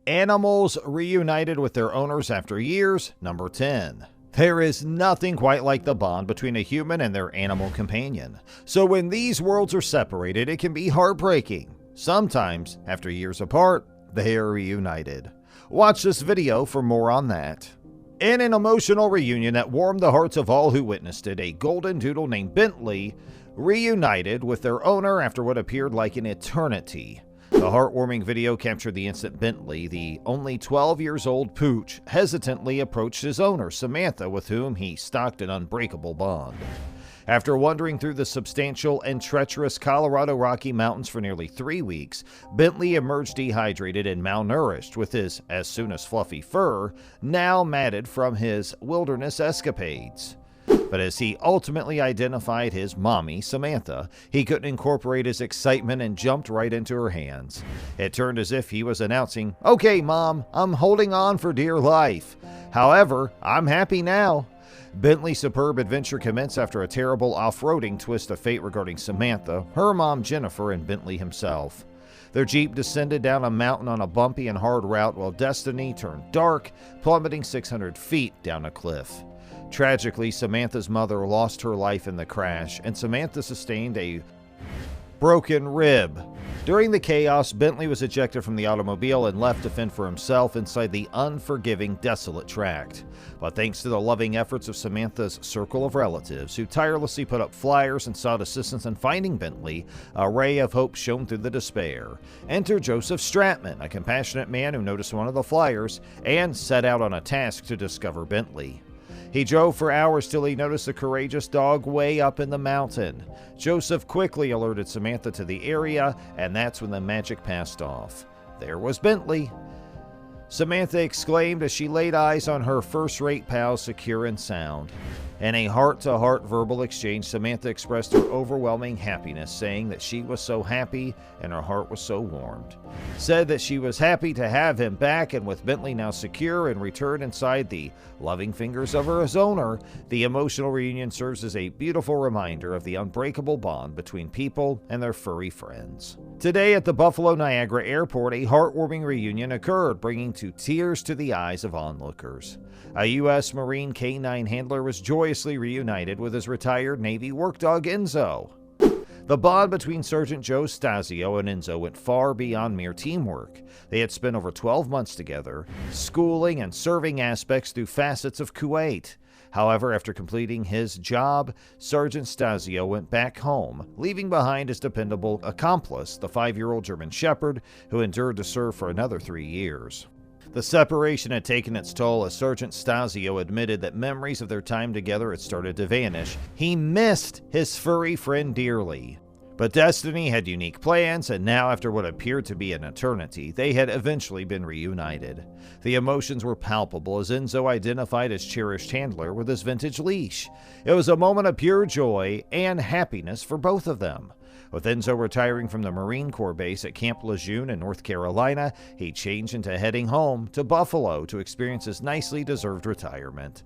Animals reunited with their owners after years, number 10. There is nothing quite like the bond between a human and their animal companion. So when these worlds are separated, it can be heartbreaking. Sometimes, after years apart, they are reunited. Watch this video for more on that. In an emotional reunion that warmed the hearts of all who witnessed it, a golden doodle named Bentley reunited with their owner after what appeared like an eternity. The heartwarming video captured the instant Bentley, the only 12 years old pooch, hesitantly approached his owner, Samantha, with whom he stocked an unbreakable bond. After wandering through the substantial and treacherous Colorado Rocky Mountains for nearly 3 weeks, Bentley emerged dehydrated and malnourished, with his as soon as fluffy fur now matted from his wilderness escapades. But as he ultimately identified his mommy, Samantha, he couldn't incorporate his excitement and jumped right into her hands. It turned as if he was announcing, "Okay, Mom, I'm holding on for dear life. However, I'm happy now." Bentley's superb adventure commenced after a terrible off-roading twist of fate regarding Samantha, her mom Jennifer, and Bentley himself. Their Jeep descended down a mountain on a bumpy and hard route while destiny turned dark, plummeting 600 feet down a cliff. Tragically, Samantha's mother lost her life in the crash, and Samantha sustained a broken rib. During the chaos, Bentley was ejected from the automobile and left to fend for himself inside the unforgiving, desolate tract. But thanks to the loving efforts of Samantha's circle of relatives, who tirelessly put up flyers and sought assistance in finding Bentley, a ray of hope shone through the despair. Enter Joseph Stratman, a compassionate man who noticed one of the flyers and set out on a task to discover Bentley. He drove for hours till he noticed a courageous dog way up in the mountain. Joseph quickly alerted Samantha to the area, and that's when the magic passed off. There was Bentley. Samantha exclaimed as she laid eyes on her first-rate pal secure and sound. In a heart-to-heart verbal exchange, Samantha expressed her overwhelming happiness, saying that she was so happy and her heart was so warmed. Said that she was happy to have him back, and with Bentley now secure and returned inside the loving fingers of her owner, the emotional reunion serves as a beautiful reminder of the unbreakable bond between people and their furry friends. Today at the Buffalo Niagara Airport, a heartwarming reunion occurred, bringing tears to the eyes of onlookers. A U.S. Marine K-9 handler was joyously reunited with his retired Navy work dog Enzo. The bond between Sergeant Joe Stasio and Enzo went far beyond mere teamwork. They had spent over 12 months together, schooling and serving aspects through facets of Kuwait. However, after completing his job, Sergeant Stasio went back home, leaving behind his dependable accomplice, the 5-year-old German Shepherd, who endured to serve for another 3 years. The separation had taken its toll as Sergeant Stasio admitted that memories of their time together had started to vanish. He missed his furry friend dearly. But destiny had unique plans, and now, after what appeared to be an eternity, they had eventually been reunited. The emotions were palpable as Enzo identified his cherished handler with his vintage leash. It was a moment of pure joy and happiness for both of them. With Enzo retiring from the Marine Corps base at Camp Lejeune in North Carolina, he changed into heading home to Buffalo to experience his nicely deserved retirement.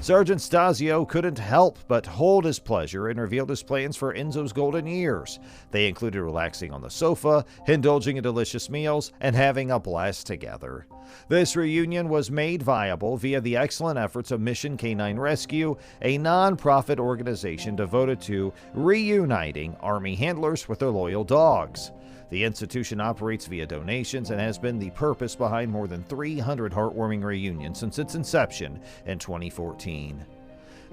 Sergeant Stasio couldn't help but hold his pleasure and revealed his plans for Enzo's golden years. They included relaxing on the sofa, indulging in delicious meals, and having a blast together. This reunion was made viable via the excellent efforts of Mission Canine Rescue, a non-profit organization devoted to reuniting Army handlers with their loyal dogs. The institution operates via donations and has been the purpose behind more than 300 heartwarming reunions since its inception in 2014.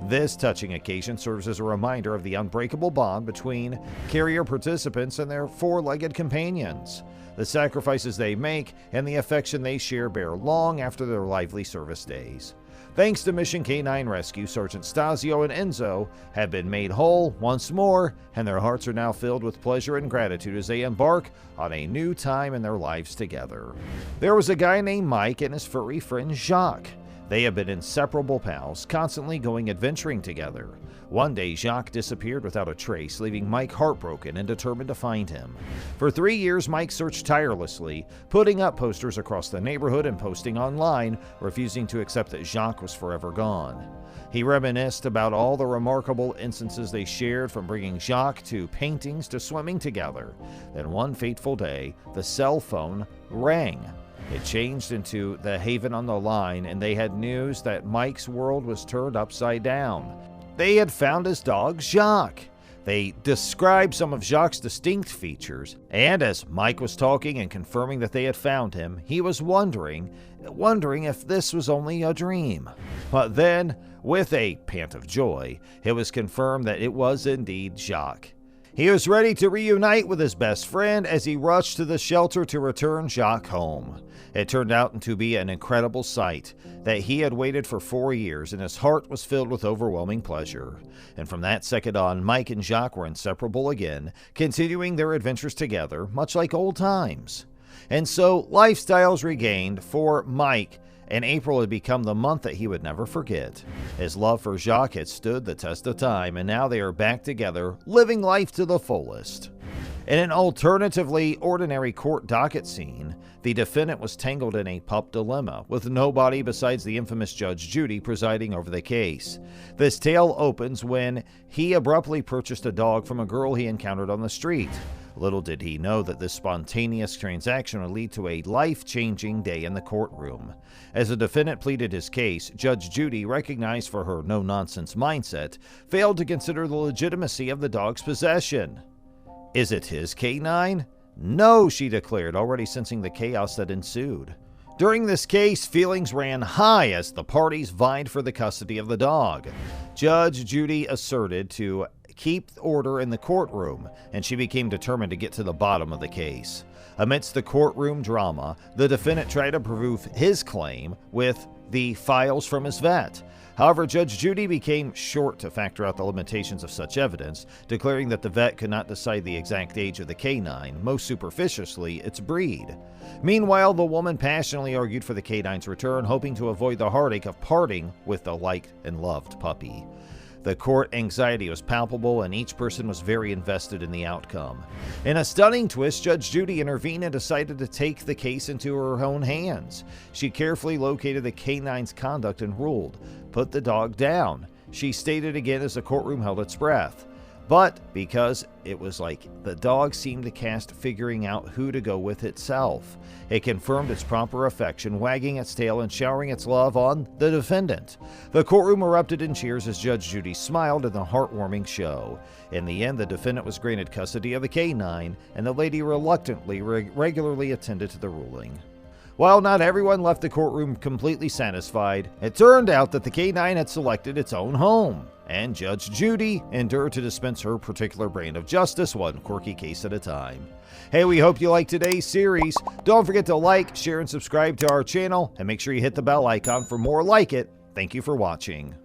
This touching occasion serves as a reminder of the unbreakable bond between carrier participants and their four-legged companions. The sacrifices they make and the affection they share bear long after their lively service days. Thanks to Mission Canine Rescue, Sergeant Stasio and Enzo have been made whole once more, and their hearts are now filled with pleasure and gratitude as they embark on a new time in their lives together. There was a guy named Mike and his furry friend Jacques. They have been inseparable pals, constantly going adventuring together. One day, Jacques disappeared without a trace, leaving Mike heartbroken and determined to find him. For 3 years, Mike searched tirelessly, putting up posters across the neighborhood and posting online, refusing to accept that Jacques was forever gone. He reminisced about all the remarkable instances they shared, from bringing Jacques to paintings to swimming together. Then one fateful day, the cell phone rang. It changed into the Haven on the Line, and they had news that Mike's world was turned upside down. They had found his dog, Jacques. They described some of Jacques' distinct features, and as Mike was talking and confirming that they had found him, he was wondering if this was only a dream. But then, with a pant of joy, it was confirmed that it was indeed Jacques. He was ready to reunite with his best friend as he rushed to the shelter to return Jacques home. It turned out to be an incredible sight that he had waited for 4 years, and his heart was filled with overwhelming pleasure. And from that second on, Mike and Jacques were inseparable again, continuing their adventures together, much like old times. And so, lifestyles regained for Mike, and April had become the month that he would never forget. His love for Jacques had stood the test of time, and now they are back together, living life to the fullest. In an alternatively ordinary court docket scene, the defendant was tangled in a pup dilemma, with nobody besides the infamous Judge Judy presiding over the case. This tale opens when he abruptly purchased a dog from a girl he encountered on the street. Little did he know that this spontaneous transaction would lead to a life-changing day in the courtroom. As the defendant pleaded his case, Judge Judy, recognized for her no-nonsense mindset, failed to consider the legitimacy of the dog's possession. Is it his canine? No, she declared, already sensing the chaos that ensued. During this case, feelings ran high as the parties vied for the custody of the dog. Judge Judy asserted to keep order in the courtroom, and she became determined to get to the bottom of the case. Amidst the courtroom drama, the defendant tried to prove his claim with the files from his vet. However, Judge Judy became short to factor out the limitations of such evidence, declaring that the vet could not decide the exact age of the canine, most superficiously, its breed. Meanwhile, the woman passionately argued for the canine's return, hoping to avoid the heartache of parting with the liked and loved puppy. The court anxiety was palpable, and each person was very invested in the outcome. In a stunning twist, Judge Judy intervened and decided to take the case into her own hands. She carefully located the canine's conduct and ruled, "Put the dog down," she stated again as the courtroom held its breath. But because it was like the dog seemed to cast figuring out who to go with itself, it confirmed its proper affection, wagging its tail and showering its love on the defendant. The courtroom erupted in cheers as Judge Judy smiled in the heartwarming show. In the end, the defendant was granted custody of the canine, and the lady reluctantly regularly attended to the ruling. While not everyone left the courtroom completely satisfied, it turned out that the canine had selected its own home, and Judge Judy endured to dispense her particular brand of justice, one quirky case at a time. Hey, we hope you liked today's series. Don't forget to like, share, and subscribe to our channel, and make sure you hit the bell icon for more like it. Thank you for watching.